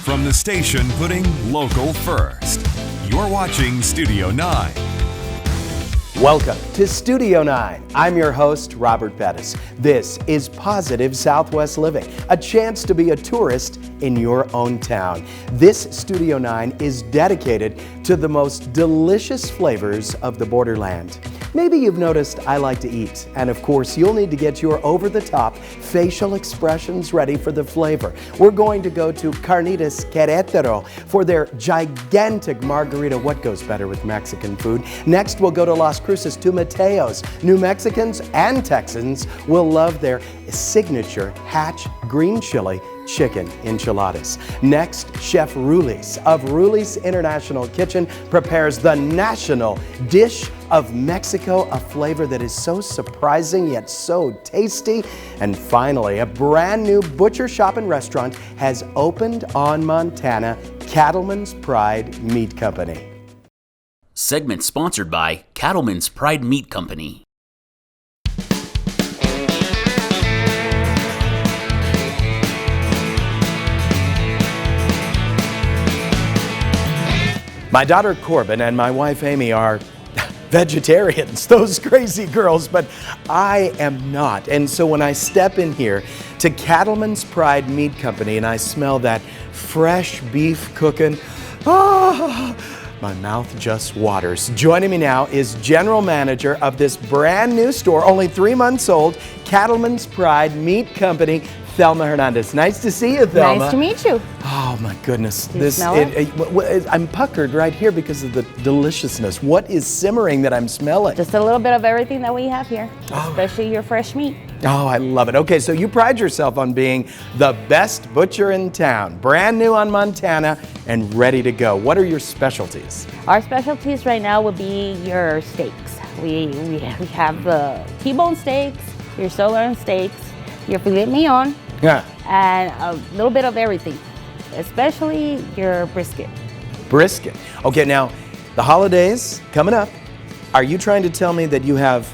from the station putting local first. You're watching Studio 9. Welcome to Studio 9. I'm your host, Robert Pettis. This is Positive Southwest Living, a chance to be a tourist in your own town. This Studio 9 is dedicated to the most delicious flavors of the borderland. Maybe you've noticed I like to eat, and of course you'll need to get your over-the-top facial expressions ready for the flavor. We're going to go to Carnitas Querétaro for their gigantic margarita. What goes better with Mexican food? Next we'll go to Las Cruces to Mateo's. New Mexicans and Texans will love their signature Hatch green chili chicken enchiladas. Next, Chef Ruli's of Ruli's International Kitchen prepares the national dish of Mexico, a flavor that is so surprising yet so tasty. And finally, a brand new butcher shop and restaurant has opened on Montana, Cattleman's Pride Meat Company. Segment sponsored by Cattleman's Pride Meat Company. My daughter Corbin and my wife Amy are vegetarians, those crazy girls, but I am not. And so when I step in here to Cattleman's Pride Meat Company and I smell that fresh beef cooking, my mouth just waters. Joining me now is General Manager of this brand new store, only 3 months old, Cattleman's Pride Meat Company, Thelma Hernandez. Nice to see you, Thelma. Nice to meet you. Oh my goodness. Do you smell it? I'm puckered right here because of the deliciousness. What is simmering that I'm smelling? Just a little bit of everything that we have here, especially your fresh meat. Oh, I love it. Okay, so you pride yourself on being the best butcher in town, brand new on Montana and ready to go. What are your specialties? Our specialties right now would be your steaks. We have the T-bone steaks, your sirloin steaks, your filet mignon, and a little bit of everything, especially your brisket. Brisket. Okay, now the holidays coming up. Are you trying to tell me that you have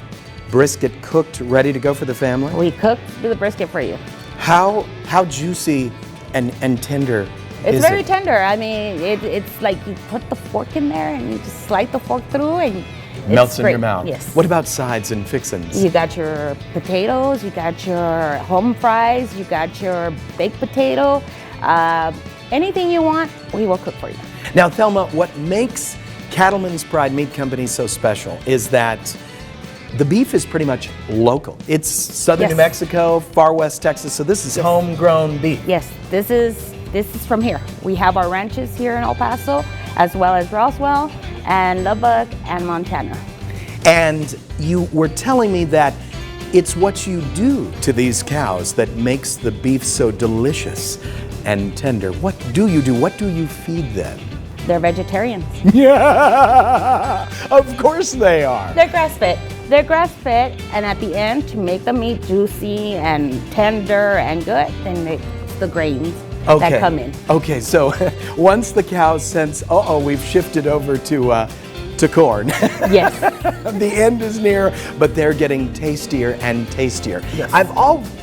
brisket cooked, ready to go for the family? We cook the brisket for you. How juicy and tender It's is very it? tender. I mean, it's like you put the fork in there and you just slide the fork through and Melts it's in great. your mouth. Yes. What about sides and fixins? You got your potatoes, you got your home fries, you got your baked potato. Anything you want, we will cook for you. Now, Thelma, what makes Cattleman's Pride Meat Company so special is that the beef is pretty much local. It's southern New Mexico, far west Texas, so this is homegrown beef. Yes, this is from here. We have our ranches here in El Paso, as well as Roswell and Lubbock and Montana. And you were telling me that it's what you do to these cows that makes the beef so delicious and tender. What do you do? What do you feed them? They're vegetarians. Yeah, of course they are. They're grass-fed. They're grass-fed, and at the end, to make the meat juicy and tender and good, then it's the grains that come in. Okay, so once the cow sense, we've shifted over to corn. Yes. The end is near, but they're getting tastier and tastier. Yes. I've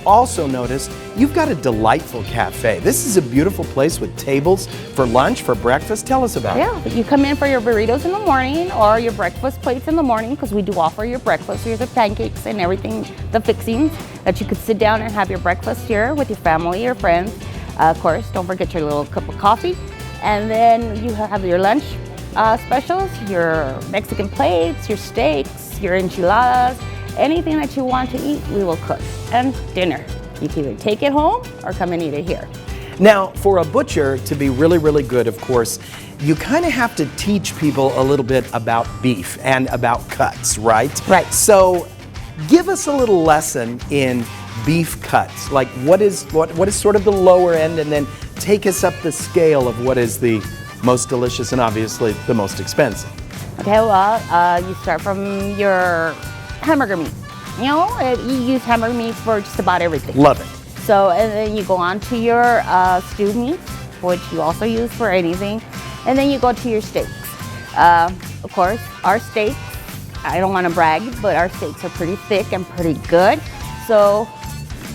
also noticed you've got a delightful cafe. This is a beautiful place with tables for lunch, for breakfast. Tell us about it. Yeah, you come in for your burritos in the morning or your breakfast plates in the morning, because we do offer your breakfast. Here's the pancakes and everything, the fixings that you could sit down and have your breakfast here with your family, your friends. Of course, don't forget your little cup of coffee. And then you have your lunch specials, your Mexican plates, your steaks, your enchiladas, anything that you want to eat, we will cook. And dinner. You can either take it home or come and eat it here. Now, for a butcher to be really, really good, of course, you kind of have to teach people a little bit about beef and about cuts, right? Right. So give us a little lesson in beef cuts. Like what is sort of the lower end, and then take us up the scale of what is the most delicious and obviously the most expensive. Okay, well, you start from your hamburger meat. You know, you use hamburger meat for just about everything. Love it. So, and then you go on to your stewed meat, which you also use for anything. And then you go to your steaks. Of course, our steaks, I don't want to brag, but our steaks are pretty thick and pretty good. So,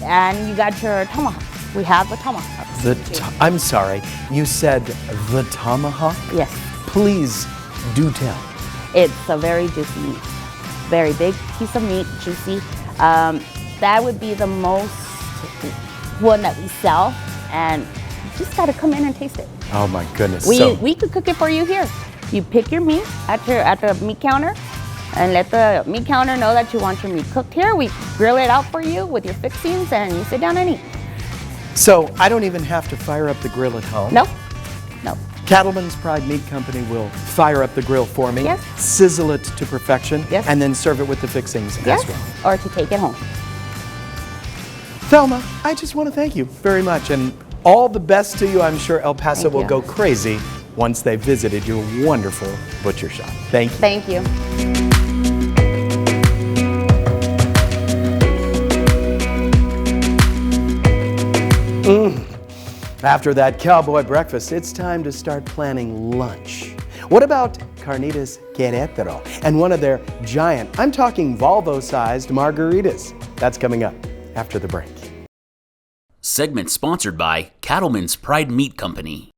and you got your tomahawks. We have the tomahawk. I'm sorry, you said the tomahawk? Yes. Please do tell. It's a very juicy meat. Very big piece of meat, juicy. That would be the most one that we sell, and you just gotta come in and taste it. Oh my goodness. We could cook it for you here. You pick your meat at the meat counter and let the meat counter know that you want your meat cooked here. We grill it out for you with your fixings and you sit down and eat. So I don't even have to fire up the grill at home? No, no. Cattleman's Pride Meat Company will fire up the grill for me, Yes. sizzle it to perfection, Yes. and then serve it with the fixings Yes, as well. or to take it home. Thelma, I just want to thank you very much, and all the best to you. I'm sure El Paso Thank will you. go crazy once they've visited your wonderful butcher shop. Thank you. Thank you. After that cowboy breakfast, it's time to start planning lunch. What about Carnitas Querétaro and one of their giant, I'm talking Volvo-sized margaritas? That's coming up after the break. Segment sponsored by Cattleman's Pride Meat Company.